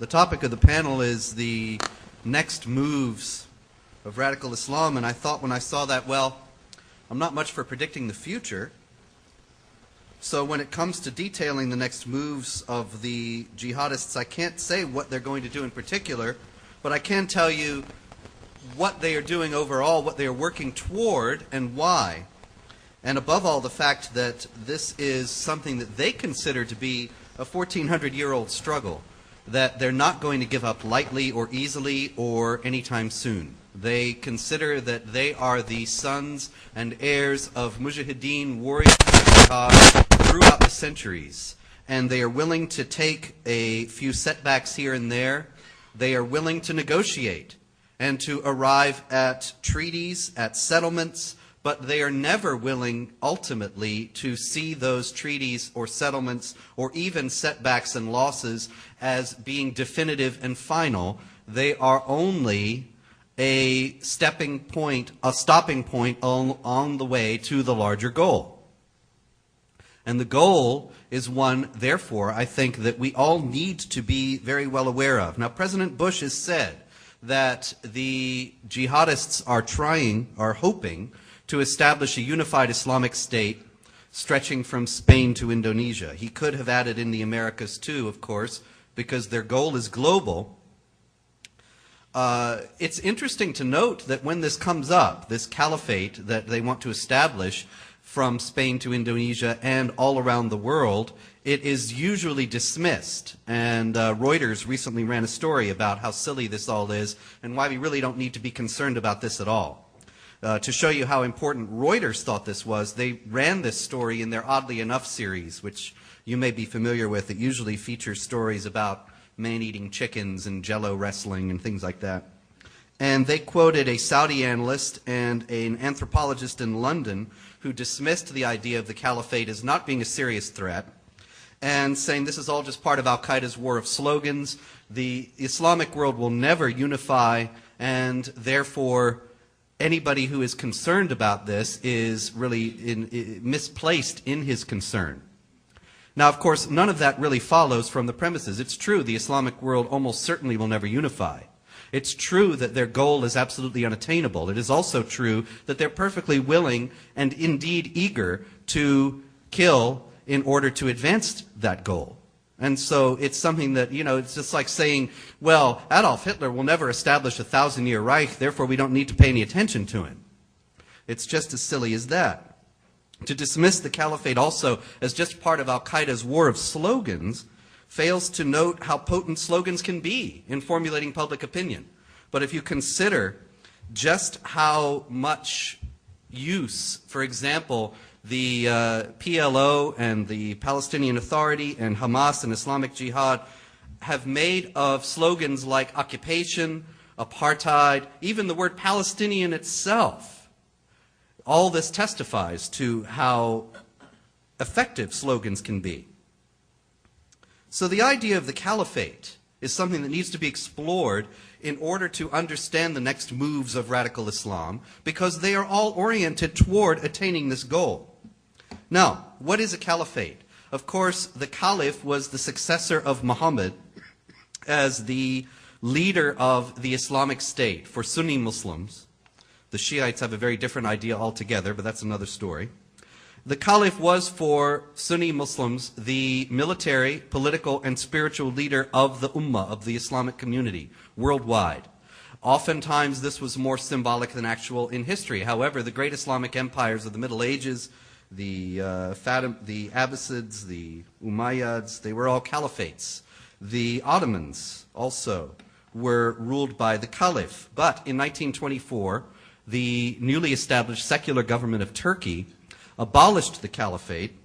The topic of the panel is the next moves of radical Islam, and I thought when I saw that, well, I'm not much for predicting the future. So when it comes to detailing the next moves of the jihadists, I can't say what they're going to do in particular, but I can tell you what they are doing overall, what they are working toward, and why. And above all, the fact that this is something that they consider to be a 1,400-year-old struggle, that they're not going to give up lightly or easily or anytime soon. They consider that they are the sons and heirs of mujahideen, warriors throughout the centuries. And they are willing to take a few setbacks here and there. They are willing to negotiate and to arrive at treaties, at settlements, but they are never willing ultimately to see those treaties or settlements or even setbacks and losses as being definitive and final. They are only a stopping point on the way to the larger goal. And the goal is one, therefore, I think that we all need to be very well aware of. Now, President Bush has said that the jihadists are hoping to establish a unified Islamic state stretching from Spain to Indonesia. He could have added in the Americas too, of course, because their goal is global. It's interesting to note that when this comes up, this caliphate that they want to establish from Spain to Indonesia and all around the world, it is usually dismissed. And Reuters recently ran a story about how silly this all is and why we really don't need to be concerned about this at all. To show you how important Reuters thought this was, they ran this story in their Oddly Enough series, which you may be familiar with. It usually features stories about man-eating chickens and jello wrestling and things like that. And they quoted a Saudi analyst and an anthropologist in London who dismissed the idea of the caliphate as not being a serious threat and saying this is all just part of Al-Qaeda's war of slogans. The Islamic world will never unify, and therefore anybody who is concerned about this is really misplaced in his concern. Now, of course, none of that really follows from the premises. It's true the Islamic world almost certainly will never unify. It's true that their goal is absolutely unattainable. It is also true that they're perfectly willing and indeed eager to kill in order to advance that goal. And so it's something that, it's just like saying, well, Adolf Hitler will never establish a 1,000-year Reich, therefore we don't need to pay any attention to him. It's just as silly as that. To dismiss the caliphate also as just part of Al-Qaeda's war of slogans fails to note how potent slogans can be in formulating public opinion. But if you consider just how much use, for example, the PLO and the Palestinian Authority and Hamas and Islamic Jihad have made of slogans like occupation, apartheid, even the word Palestinian itself, all this testifies to how effective slogans can be. So the idea of the caliphate is something that needs to be explored in order to understand the next moves of radical Islam, because they are all oriented toward attaining this goal. Now, what is a caliphate? Of course, the caliph was the successor of Muhammad as the leader of the Islamic State for Sunni Muslims. The Shiites have a very different idea altogether, but that's another story. The caliph was for Sunni Muslims the military, political, and spiritual leader of the ummah, of the Islamic community, worldwide. Oftentimes this was more symbolic than actual in history. However, the great Islamic empires of the Middle Ages, the Abbasids, the Umayyads, they were all caliphates. The Ottomans also were ruled by the caliph. But in 1924, the newly established secular government of Turkey abolished the caliphate,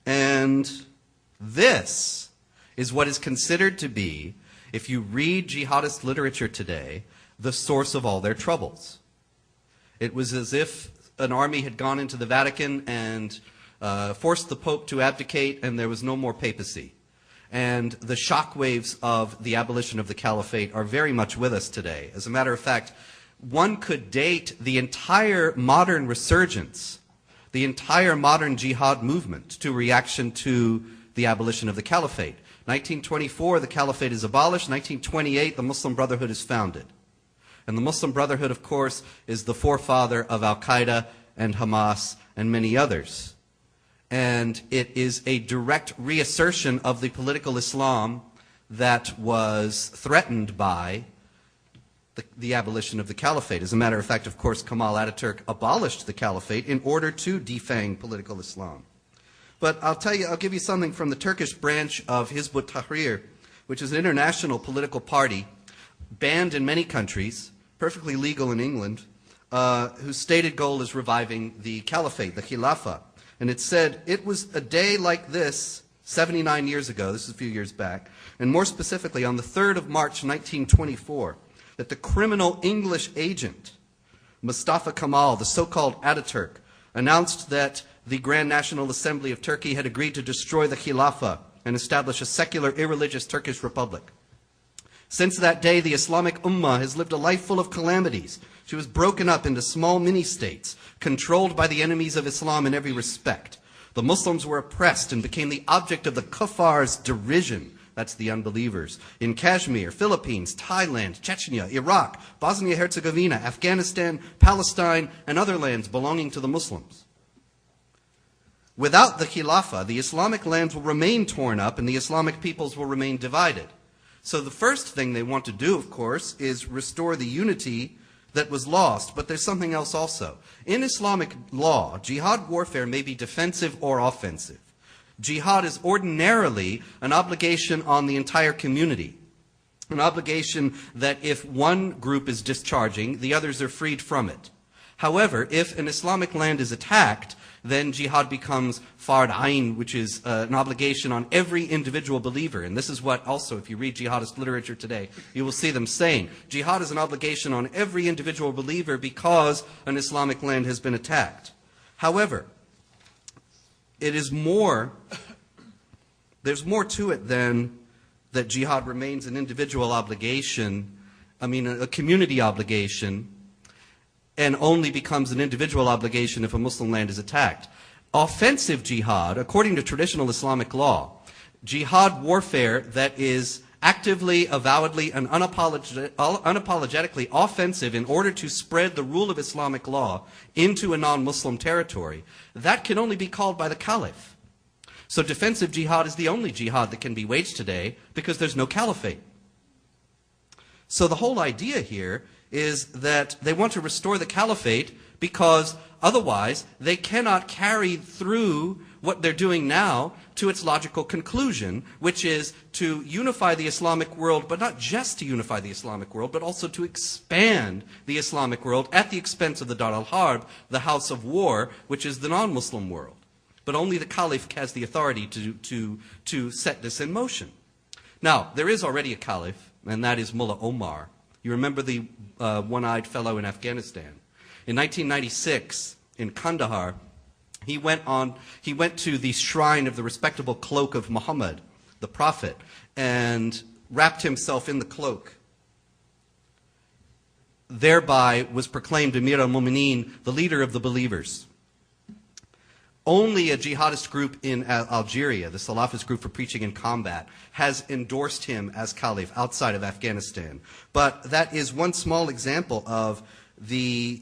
and this is what is considered to be, if you read jihadist literature today, the source of all their troubles. It was as if an army had gone into the Vatican and forced the Pope to abdicate, and there was no more papacy. And the shockwaves of the abolition of the caliphate are very much with us today. As a matter of fact, one could date the entire modern resurgence, the entire modern jihad movement, to reaction to the abolition of the caliphate. 1924, the caliphate is abolished. 1928, the Muslim Brotherhood is founded. And the Muslim Brotherhood, of course, is the forefather of Al-Qaeda and Hamas and many others. And it is a direct reassertion of the political Islam that was threatened by the abolition of the caliphate. As a matter of fact, of course, Kemal Ataturk abolished the caliphate in order to defang political Islam. But I'll give you something from the Turkish branch of Hizb ut-Tahrir, which is an international political party banned in many countries, perfectly legal in England, whose stated goal is reviving the caliphate, the Khilafah. And it said, it was a day like this 79 years ago, this is a few years back, and more specifically on the 3rd of March 1924, that the criminal English agent, Mustafa Kemal, the so-called Ataturk, announced that the Grand National Assembly of Turkey had agreed to destroy the Khilafah and establish a secular, irreligious Turkish republic. Since that day, the Islamic Ummah has lived a life full of calamities. She was broken up into small mini-states, controlled by the enemies of Islam in every respect. The Muslims were oppressed and became the object of the Kuffar's derision. That's the unbelievers. In Kashmir, Philippines, Thailand, Chechnya, Iraq, Bosnia-Herzegovina, Afghanistan, Palestine, and other lands belonging to the Muslims. Without the Khilafah, the Islamic lands will remain torn up and the Islamic peoples will remain divided. So the first thing they want to do, of course, is restore the unity that was lost. But there's something else also. In Islamic law, jihad warfare may be defensive or offensive. Jihad is ordinarily an obligation on the entire community. An obligation that if one group is discharging, the others are freed from it. However, if an Islamic land is attacked, then jihad becomes fard ayn, which is an obligation on every individual believer. And this is what also, if you read jihadist literature today, you will see them saying. Jihad is an obligation on every individual believer because an Islamic land has been attacked. However, it is more, there's more to it than that jihad remains an individual obligation, a community obligation, and only becomes an individual obligation if a Muslim land is attacked. Offensive jihad, according to traditional Islamic law, jihad warfare that is actively, avowedly, and unapologetically offensive in order to spread the rule of Islamic law into a non-Muslim territory, that can only be called by the Caliph. So defensive jihad is the only jihad that can be waged today because there's no caliphate. So the whole idea here is that they want to restore the caliphate because otherwise they cannot carry through what they're doing now to its logical conclusion, which is to unify the Islamic world, but not just to unify the Islamic world, but also to expand the Islamic world at the expense of the Dar al-Harb, the house of war, which is the non-Muslim world. But only the caliph has the authority to set this in motion. Now, there is already a caliph, and that is Mullah Omar. You remember the one-eyed fellow in Afghanistan. In 1996, in Kandahar, he went to the shrine of the respectable cloak of Muhammad, the Prophet, and wrapped himself in the cloak. Thereby was proclaimed Amir al-Mu'mineen, the leader of the believers. Only a jihadist group in Algeria, the Salafist group for preaching in combat, has endorsed him as caliph outside of Afghanistan. But that is one small example of the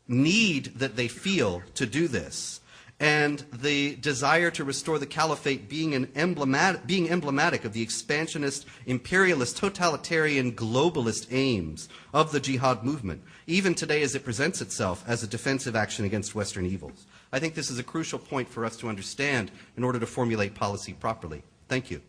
need that they feel to do this, and the desire to restore the caliphate being emblematic of the expansionist, imperialist, totalitarian, globalist aims of the jihad movement, even today as it presents itself as a defensive action against Western evils. I think this is a crucial point for us to understand in order to formulate policy properly. Thank you.